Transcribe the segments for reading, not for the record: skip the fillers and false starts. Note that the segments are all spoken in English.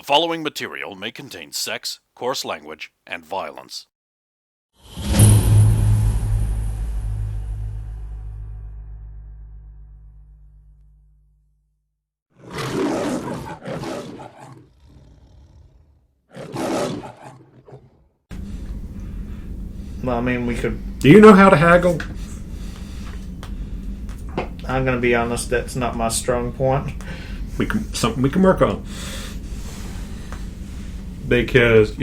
following material may contain sex, coarse language, and violence. Well, I mean, we could... Do you know how to haggle? I'm going to be honest, that's not my strong point. Something we can work on. Because,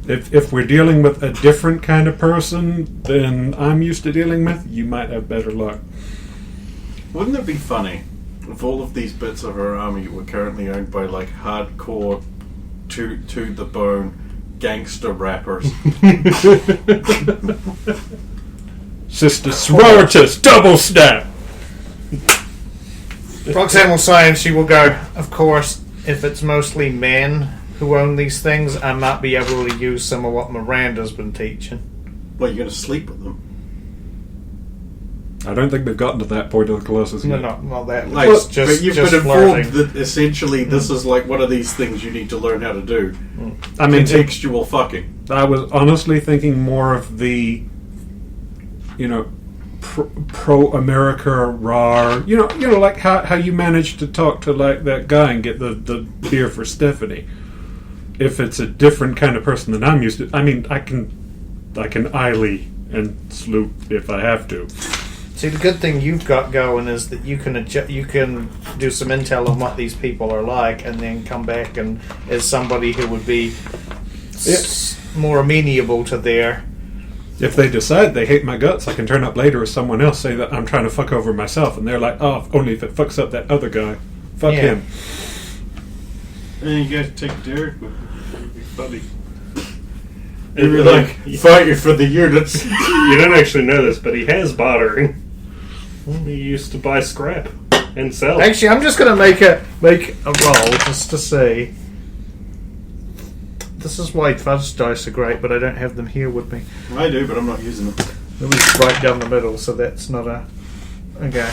if we're dealing with a different kind of person than I'm used to dealing with, you might have better luck. Wouldn't it be funny if all of these bits of our army were currently owned by, like, hardcore, to the bone gangster rappers? Sister Sororitas, double snap! Roxanne will say, and she will go, of course, if it's mostly men who own these things, I might be able to use some of what Miranda's been teaching. Well, you're going to sleep with them? I don't think they've gotten to that point of the Colossus yet. No, well, that like, was just but you've just been informed flirting. that essentially this is like one of these things you need to learn how to do. I mean, contextual fucking. I was honestly thinking more of the, pro-America raw. Like how you managed to talk to like that guy and get the beer for Stephanie. If it's a different kind of person than I'm used to, I mean, I can eily and sloop if I have to. See, the good thing you've got going is that you can do some intel on what these people are like, and then come back and as somebody who would be more amenable to their. If they decide they hate my guts, I can turn up later as someone else, say that I'm trying to fuck over myself, and they're like, "Oh, only if it fucks up that other guy. Fuck him." And you guys take Derek. It'd be funny. And You're like fighting for the units. You don't actually know this, but he has bartering. He used to buy scrap and sell. Actually, I'm just going to make a roll just to see. This is why fudge dice are great, but I don't have them here with me. I do, but I'm not using them. It was right down the middle, so that's not a... Okay.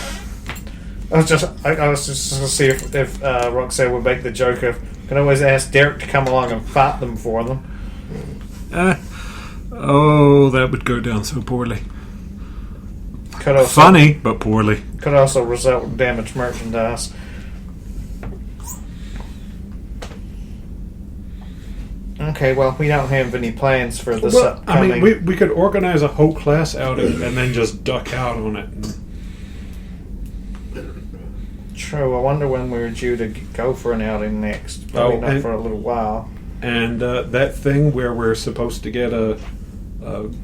I was just going to see if Roxanne would make the joke of... Can always ask Derek to come along and fight them for them. That would go down so poorly. Could also, Funny, but poorly. Could also result in damaged merchandise. Okay, well, we don't have any plans for this upcoming... I mean, we could organize a whole class outing and then just duck out on it. True, I wonder when we're due to go for an outing next. Probably not for a little while. And that thing where we're supposed to get a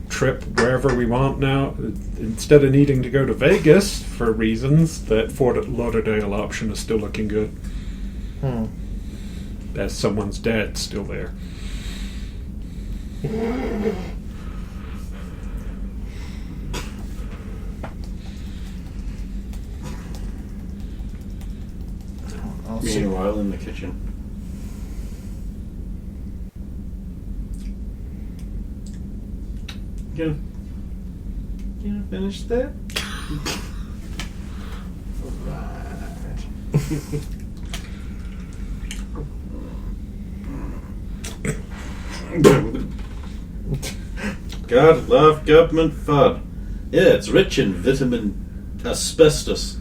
trip wherever we want now, instead of needing to go to Vegas for reasons, that Fort Lauderdale option is still looking good. As someone's dad's still there. Meanwhile, in the kitchen. You gonna finish that? Alright. God love government fud. Yeah, it's rich in vitamin asbestos.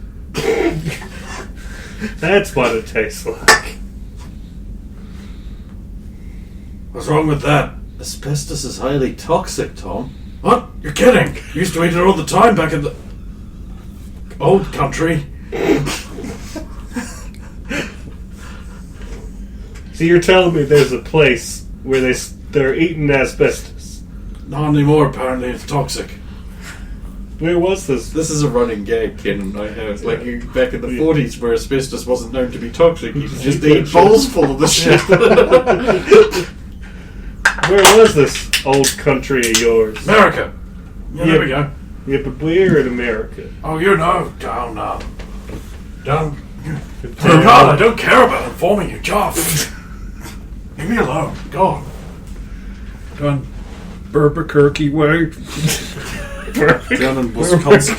That's what it tastes like. What's wrong with that? Asbestos is highly toxic, Tom. What? You're kidding! Used to eat it all the time back in the old country. So you're telling me there's a place where they're eating asbestos? Not anymore, apparently. It's toxic. Where was this? This is a running gag, Ken and I have. Like back in the 40s where asbestos wasn't known to be toxic. You could just eat bowls full of the shit. Where was this old country of yours? America. Yeah, there we go. Yeah, but we're in America. Oh, down. Oh God, I don't care about informing you, job. Leave me alone. Go on. Done Burberkirky way. Down in Wisconsin.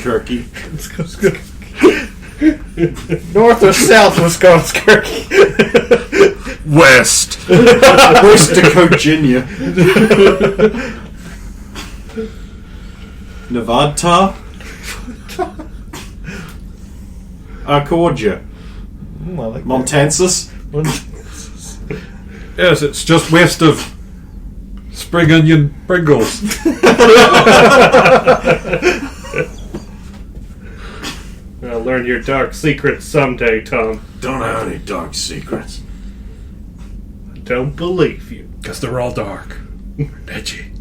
North or south Wisconsin? West. West Dakota, Virginia. Nevada. Arcadia. Well, like Montansis. Yes, it's just west of spring onion Pringles. I'll learn your dark secrets someday, Tom. Don't have any dark secrets. I don't believe you. Because they're all dark. Edgy.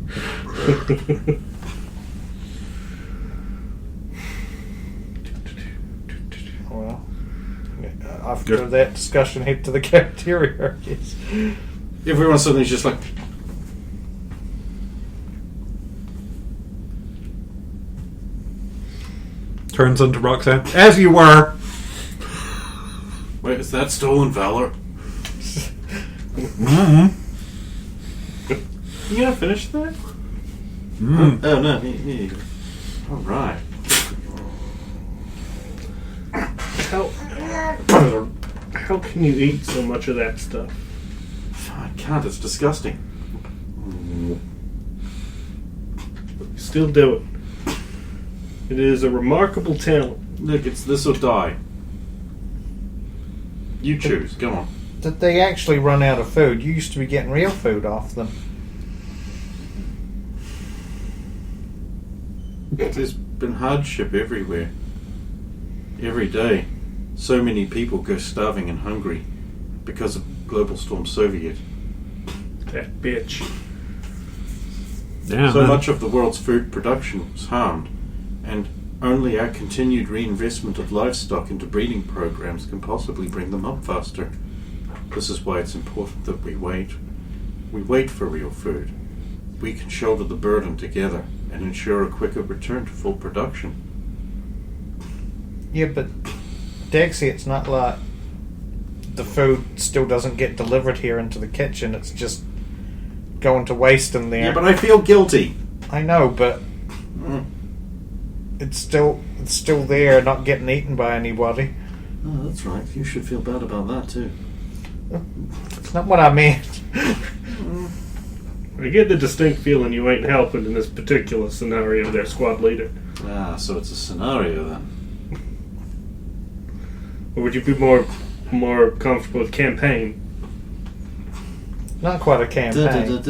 Well, after that discussion, head to the cafeteria, I guess. Everyone suddenly is just like, Turns into Roxanne. As you were. wait, is that stolen valor? Mm-hmm. You gonna finish that? Mm. Oh no, me. Alright. How can you eat so much of that stuff? I can't, it's disgusting. You still do it. It is a remarkable talent. Look, it's this or die. You choose, come on. Did they actually run out of food? You used to be getting real food off them. There's been hardship everywhere. Every day. So many people go starving and hungry because of Global Storm Soviet. That bitch. Yeah, So man. much of the world's food production was harmed, and only our continued reinvestment of livestock into breeding programs can possibly bring them up faster. This is why it's important that we wait. We wait for real food. We can shoulder the burden together and ensure a quicker return to full production. Yeah, but Dexy, it's not like the food still doesn't get delivered here into the kitchen. It's just going to waste in there. Yeah, but I feel guilty. I know, but it's still there, not getting eaten by anybody. Oh, that's right. You should feel bad about that too. It's not what I meant. I get the distinct feeling you ain't helping in this particular scenario there, squad leader. Ah, so it's a scenario then. Or would you be more comfortable with campaign? Not quite a campaign.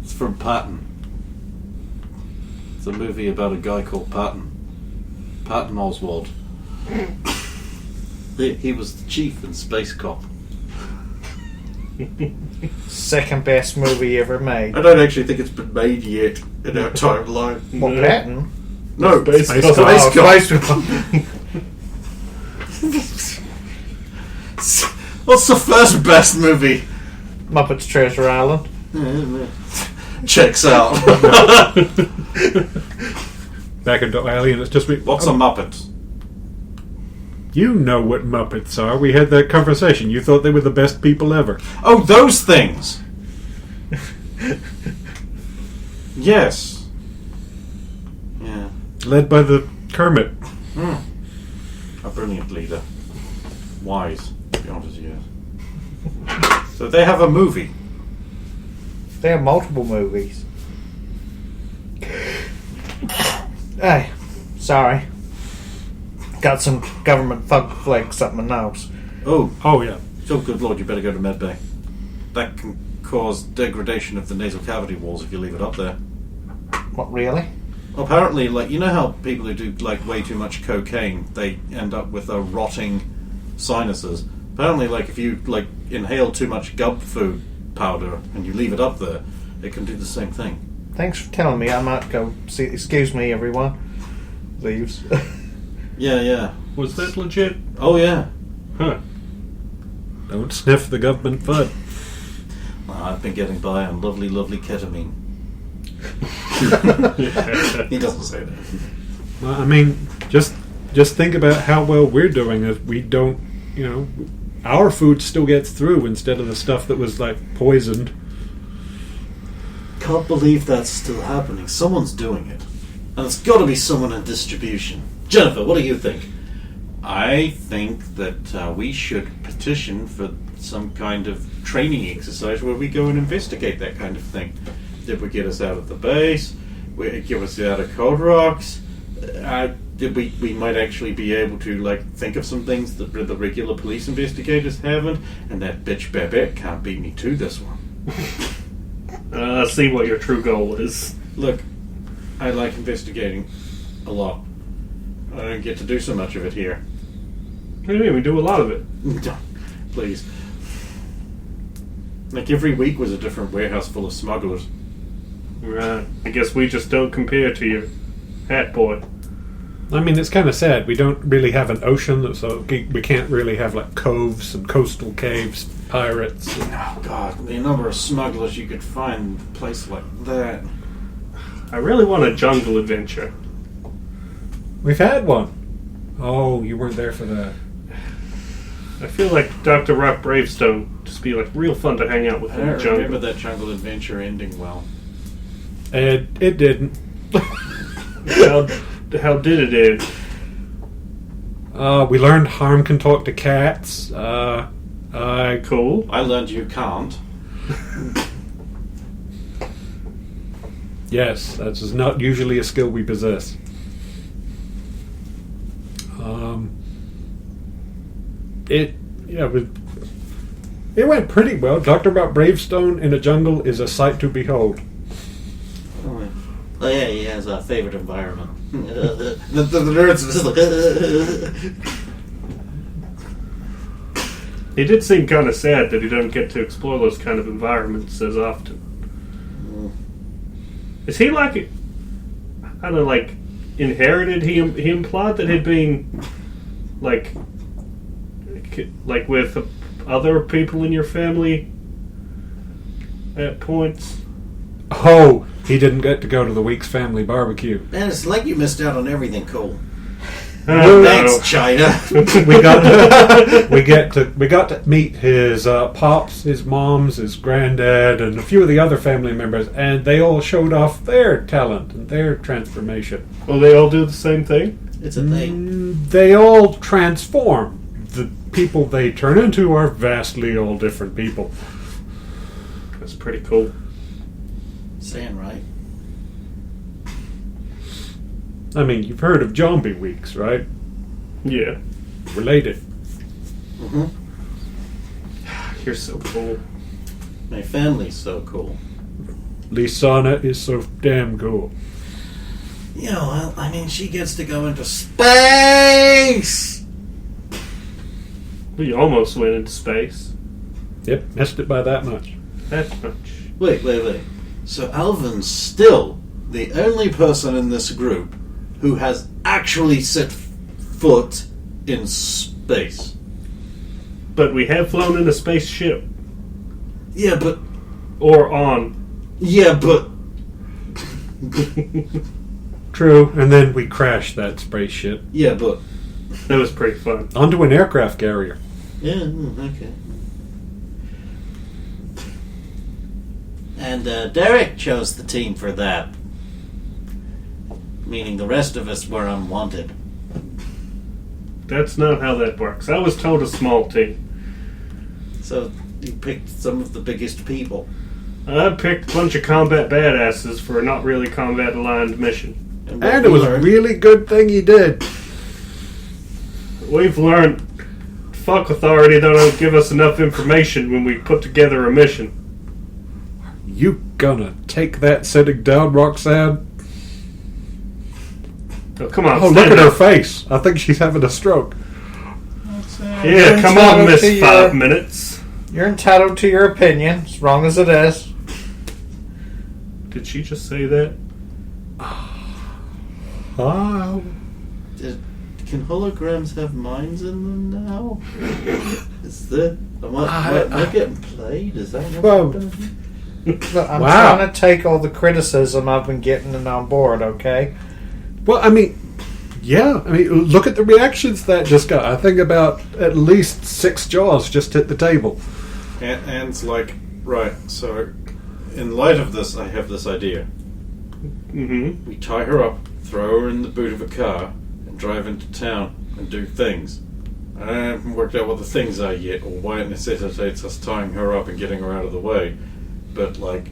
It's from Patton. It's a movie about a guy called Patton. Patton Oswald. He was the chief in Space Cop. Second best movie ever made. I don't actually think it's been made yet in our timeline. What, No. Patton? No, Space Space Cop. Cop. Space What's the first best movie? Muppets Treasure Island. Checks out. Back into Alien, it's just me. What's a Muppet? You know what Muppets are. We had that conversation. You thought they were the best people ever. Oh, those things! Yes. Yeah. Led by the Kermit. A brilliant leader. Wise, beyond his years. So they have a movie. They have multiple movies. Hey, sorry. Got some government fug flakes up my nose. Oh, Oh, yeah. oh good lord, you better go to medbay. That can cause degradation of the nasal cavity walls if you leave it up there. What, really? Apparently, like, you know how people who do, like, way too much cocaine, they end up with rotting sinuses? Apparently, like, if you, like, inhale too much gub food powder and you leave it up there, it can do the same thing. Thanks for telling me. I might go see. Excuse me, everyone. Leaves. Yeah. Was that legit? Oh, yeah. Huh. Don't sniff the government fud. I've been getting by on lovely, lovely ketamine. He doesn't say that. Well, I mean, just think about how well we're doing. If we don't, our food still gets through instead of the stuff that was like poisoned. Can't believe that's still happening. Someone's doing it. And it's got to be someone in distribution. Jennifer, what do you think? I think that we should petition for some kind of training exercise where we go and investigate that kind of thing. Did we get us out of the base? Will it give us out of Cold Rocks? We might actually be able to think of some things that the regular police investigators haven't, and that bitch Babette can't beat me to this one. See what your true goal is. Look, I like investigating a lot. I don't get to do so much of it here. What do you mean? We do a lot of it. Please. Every week was a different warehouse full of smugglers. Right. I guess we just don't compare to your hat boy. I mean, it's kind of sad. We don't really have an ocean, so we can't really have coves and coastal caves, pirates. Oh God, the number of smugglers you could find in a place like that. I really want a jungle adventure. We've had one. Oh, you weren't there for that. I feel like Dr. Rock Bravestone just be real fun to hang out with I in the don't jungle. remember that jungle adventure ending well. It didn't. How did it end? We learned Harm can talk to cats. Cool. I learned you can't. Yes, that is not usually a skill we possess. It went pretty well. Dr. About Bravestone in a jungle is a sight to behold. Oh yeah, he has a favorite environment. the nerds are just He did seem kind of sad that he doesn't get to explore those kind of environments as often. Is he inherited? He implied that he'd been like with other people in your family at points. Oh, he didn't get to go to the Weeks family barbecue. Man, it's like you missed out on everything cool. No. Thanks, China. we got to meet his pops, his moms, his granddad, and a few of the other family members, and they all showed off their talent and their transformation. Well, they all do the same thing? It's a thing. They all transform. The people they turn into are vastly all different people. That's pretty cool. Saying right. I mean, you've heard of zombie weeks, right? Yeah. Related. Mm-hmm. You're so cool. My family's so cool. Lisana is so damn cool. Yeah, well, I mean, she gets to go into space! We almost went into space. Yep, missed it by that much. That much. Wait. So Alvin's still the only person in this group who has actually set foot in space. But we have flown in a spaceship. Yeah, but... Or on. Yeah, but... True, and then we crashed that spaceship. Yeah, but... That was pretty fun. Onto an aircraft carrier. Yeah, okay. And Derek chose the team for that. Meaning the rest of us were unwanted. That's not how that works. I was told a small team. So you picked some of the biggest people. I picked a bunch of combat badasses for a not really combat aligned mission. what And we it was a learned- really good thing he did. We've learned fuck authority that don't give us enough information when we put together a mission. You gonna take that sitting down, Roxanne? Oh, come on. Oh, look stand at her up. face. I think she's having a stroke. Yeah, come on, Miss 5 minutes. You're entitled to your opinion, as wrong as it is. Did she just say that? Oh. Can holograms have minds in them now? Is that... Am I getting played? Is that what Well, I'm doing? Look, I'm Wow. trying to take all the criticism I've been getting and on board, okay? Well, I mean, yeah. I mean, look at the reactions that just got. I think about at least 6 jaws just hit the table. Anne's like, right, so in light of this, I have this idea. Mm-hmm. We tie her up, throw her in the boot of a car, and drive into town. and do things. I haven't worked out what the things are yet, or why it necessitates us tying her up and getting her out of the way. But, like...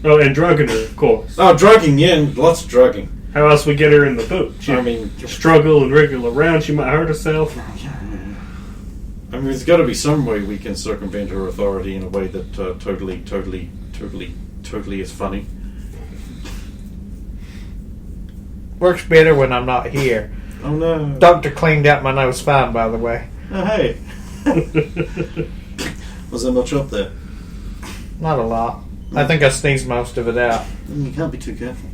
Oh, and drugging her, of course. Oh, drugging, yeah, lots of drugging. How else we get her in the boot? I mean... Struggle and wriggle around, she might hurt herself. I mean, there's got to be some way we can circumvent her authority in a way that totally is funny. Works better when I'm not here. Oh no. Doctor cleaned out my nose fine, by the way. Oh, hey. Was there much up there? Not a lot. I think I sneezed most of it out. You can't be too careful.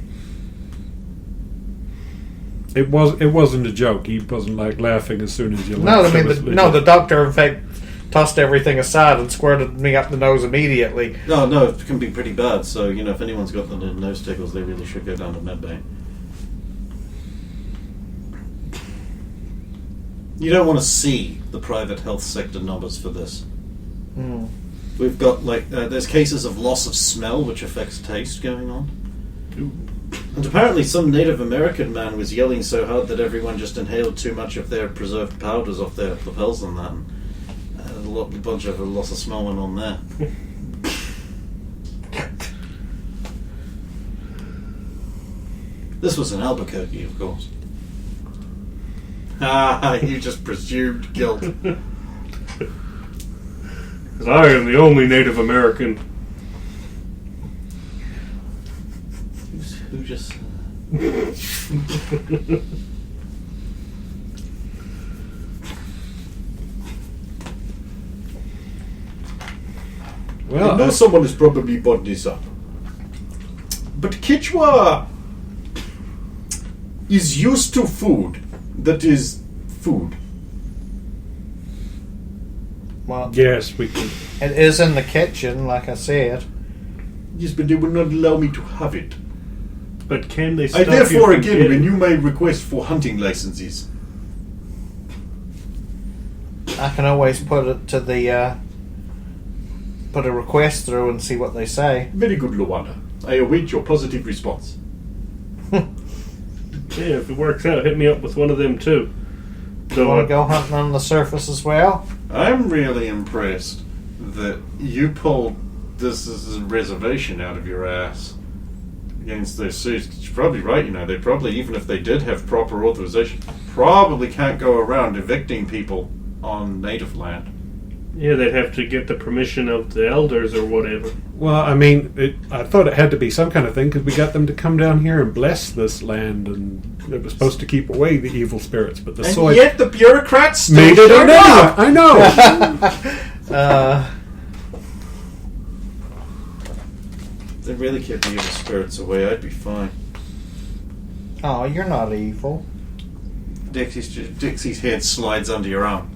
It wasn't a joke. He wasn't like laughing as soon as you No, laughed. I mean, the doctor, in fact, tossed everything aside and squirted me up the nose immediately. No, it can be pretty bad. So, if anyone's got the nose tickles, they really should go down to medbay. You don't want to see the private health sector numbers for this. Mm. We've got, there's cases of loss of smell, which affects taste, going on. And apparently some Native American man was yelling so hard that everyone just inhaled too much of their preserved powders off their lapels and that. And a bunch of loss of smell went on there. This was in Albuquerque, of course. Ah, you just presumed guilt. Because I am the only Native American. Who just... Well, I know someone has probably brought this up. But Kichwa is used to food that is food. Well, yes, we can. it is in the kitchen, like I said. Yes, but they will not allow me to have it. But can they I stop therefore you from again getting- renew my request for hunting licenses. I can always put it to the put a request through and see what they say. Very good, Luana. I await your positive response. Yeah, if it works out, hit me up with one of them too. You want to go hunting on the surface as well? I'm really impressed that you pulled this as a reservation out of your ass against their suits. You're probably right, they probably, even if they did have proper authorization, probably can't go around evicting people on native land. Yeah, they'd have to get the permission of the elders or whatever. Well, I mean, I thought it had to be some kind of thing because we got them to come down here and bless this land, and it was supposed to keep away the evil spirits. But the And soil yet the bureaucrats still made it showed up. I know. If they really kept the evil spirits away, I'd be fine. Oh, you're not evil. Dixie's head slides under your arm.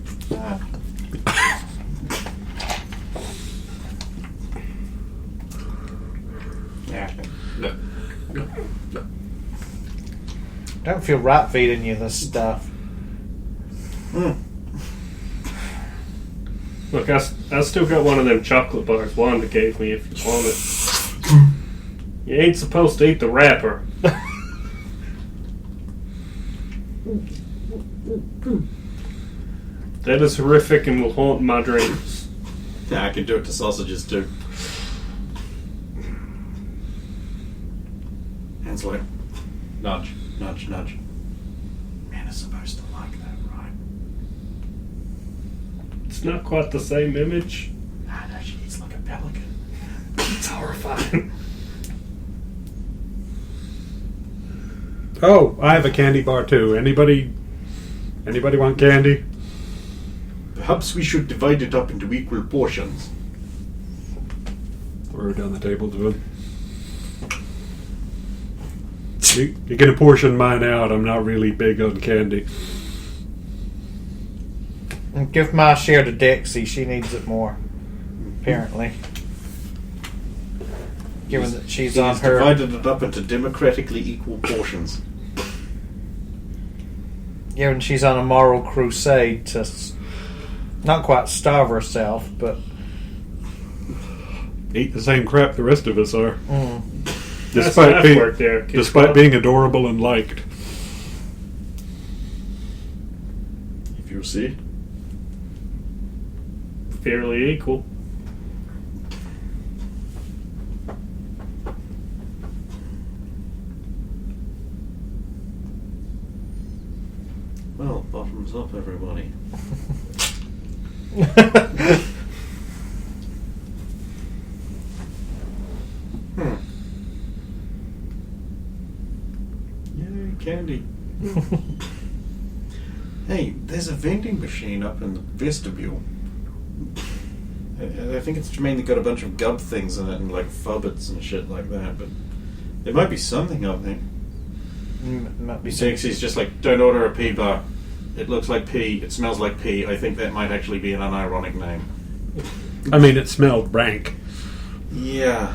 Don't feel right feeding you this stuff. Look, I still got one of them chocolate bars Wanda gave me if you want it. You ain't supposed to eat the wrapper. That is horrific and will haunt my dreams. Yeah, I can do it to sausages too. Hands like, nudge, nudge, nudge. Man is supposed to like that, right? It's not quite the same image. Ah, no, she eats like a pelican. It's horrifying. Oh, I have a candy bar too. Anybody want candy? Perhaps we should divide it up into equal portions. Throw it down the table to him. You can portion mine out. I'm not really big on candy. And give my share to Dixie. She needs it more, apparently. Given that she's on He's her... divided it up into democratically equal portions. Given she's on a moral crusade to not quite starve herself, but... Eat the same crap the rest of us are. That's how I work there, kid. Despite being adorable and liked. You see? Fairly equal. Well, bottoms up, everybody. Yay, candy. Hey, there's a vending machine up in the vestibule. I think it's mainly got a bunch of gub things in it and like fubbits and shit like that, but there might be something up there. Might be Dixie's just like, don't order a pea bar. It looks like pea, it smells like pea. I think that might actually be an unironic name. I mean, it smelled rank. Yeah.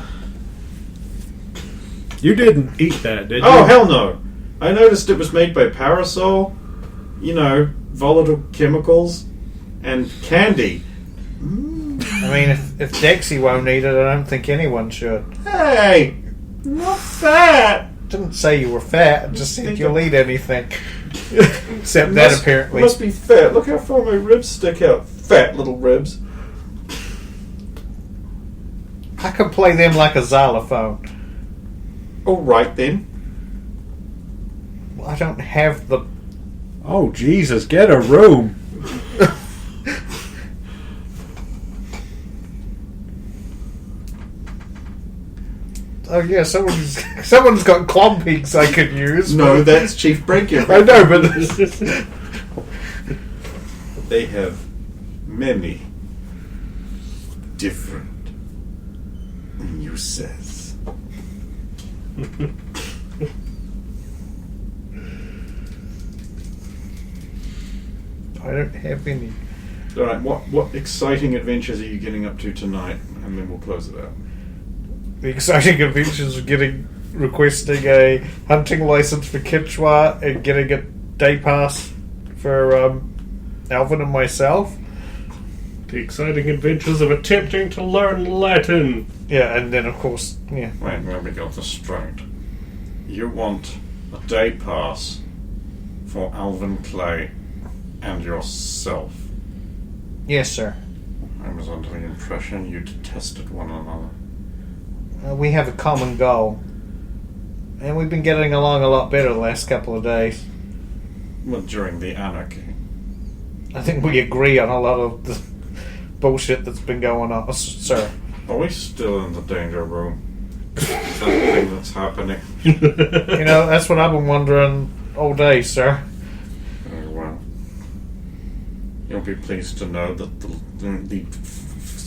You didn't eat that, did you? Oh, hell no! I noticed it was made by Parasol, you know, volatile chemicals, and candy. I mean, if Dexy won't eat it, I don't think anyone should. Hey! Not fat! Didn't say you were fat, I just said you'll eat anything. Except It that must- apparently. Must be fat. Look how far my ribs stick out. Fat little ribs. I could play them like a xylophone. Alright then. Well, I don't have the... Oh, Jesus, get a room. Oh yeah, someone's got clompies I could use. No, that's Chief Breaker. I know, but... They have many different uses. I don't have any. Alright, what exciting adventures are you getting up to tonight? And then we'll close it out. The exciting adventures of requesting a hunting license for Kichwa and getting a day pass for Alvin and myself. The exciting adventures of attempting to learn Latin. Yeah, and then of course, yeah. Wait, let me get this straight. You want a day pass for Alvin Clay and yourself. Yes, sir. I was under the impression you detested one another. We have a common goal. And we've been getting along a lot better the last couple of days. Well, during the anarchy. I think we agree on a lot of the bullshit that's been going on, sir. Are we still in the danger room? Is that thing that's happening? You know, that's what I've been wondering all day, sir. Very well. You'll be pleased to know that the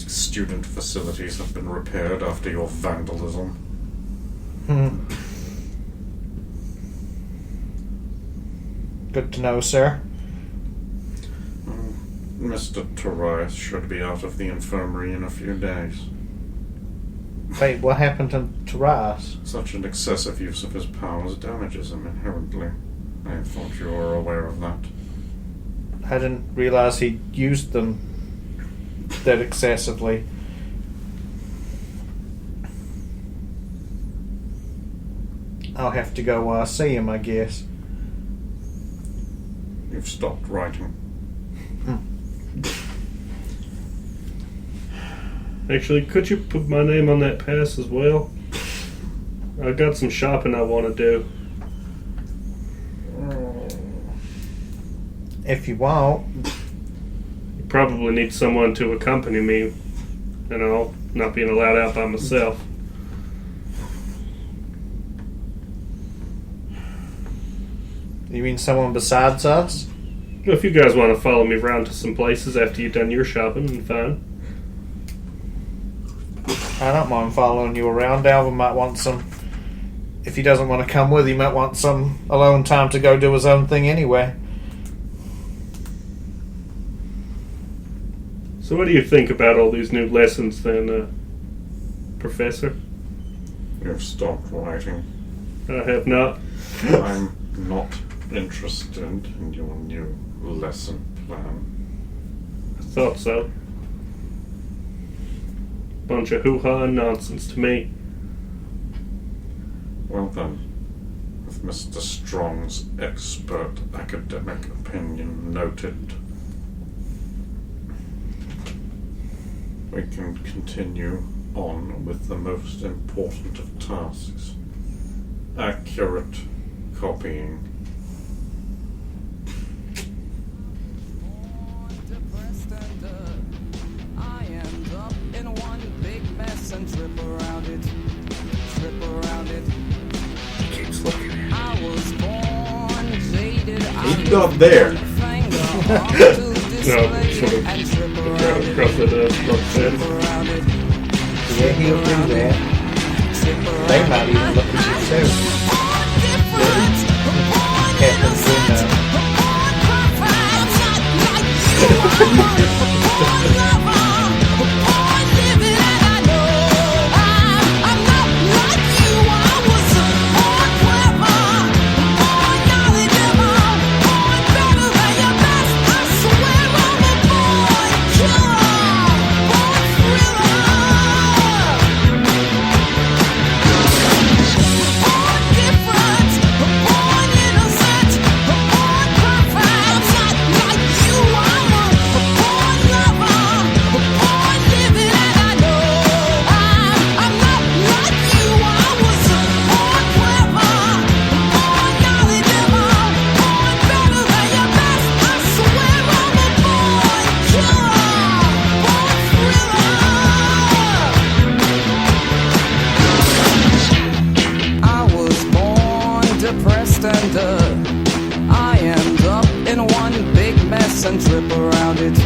student facilities have been repaired after your vandalism. Good to know, sir. Mr. Torias should be out of the infirmary in a few days. Wait, what happened to Rice? Such an excessive use of his powers damages him inherently. I thought you were aware of that. I didn't realize he used them that excessively. I'll have to go see him, I guess. You've stopped writing. Actually, could you put my name on that pass as well? I've got some shopping I want to do. If you want. You probably need someone to accompany me, and I'll not being allowed out by myself. You mean someone besides us? If you guys want to follow me around to some places after you've done your shopping, then fine. I don't mind following you around. Alvin might want some... If he doesn't want to come with, he might want some alone time to go do his own thing anyway. So what do you think about all these new lessons then, Professor? You've stopped writing. I have not. I'm not interested in your new lesson plan. I thought so. Bunch of hoo-ha and nonsense to me. Well then, with Mr. Strong's expert academic opinion noted, we can continue on with the most important of tasks. Accurate copying. I end up in one big mess and trip around it. He keeps looking at me. I was born jaded. He's not there. No, sort of across the front Yeah, he'll do that. They might even look at you too. Captain I end up in one big mess and trip around it.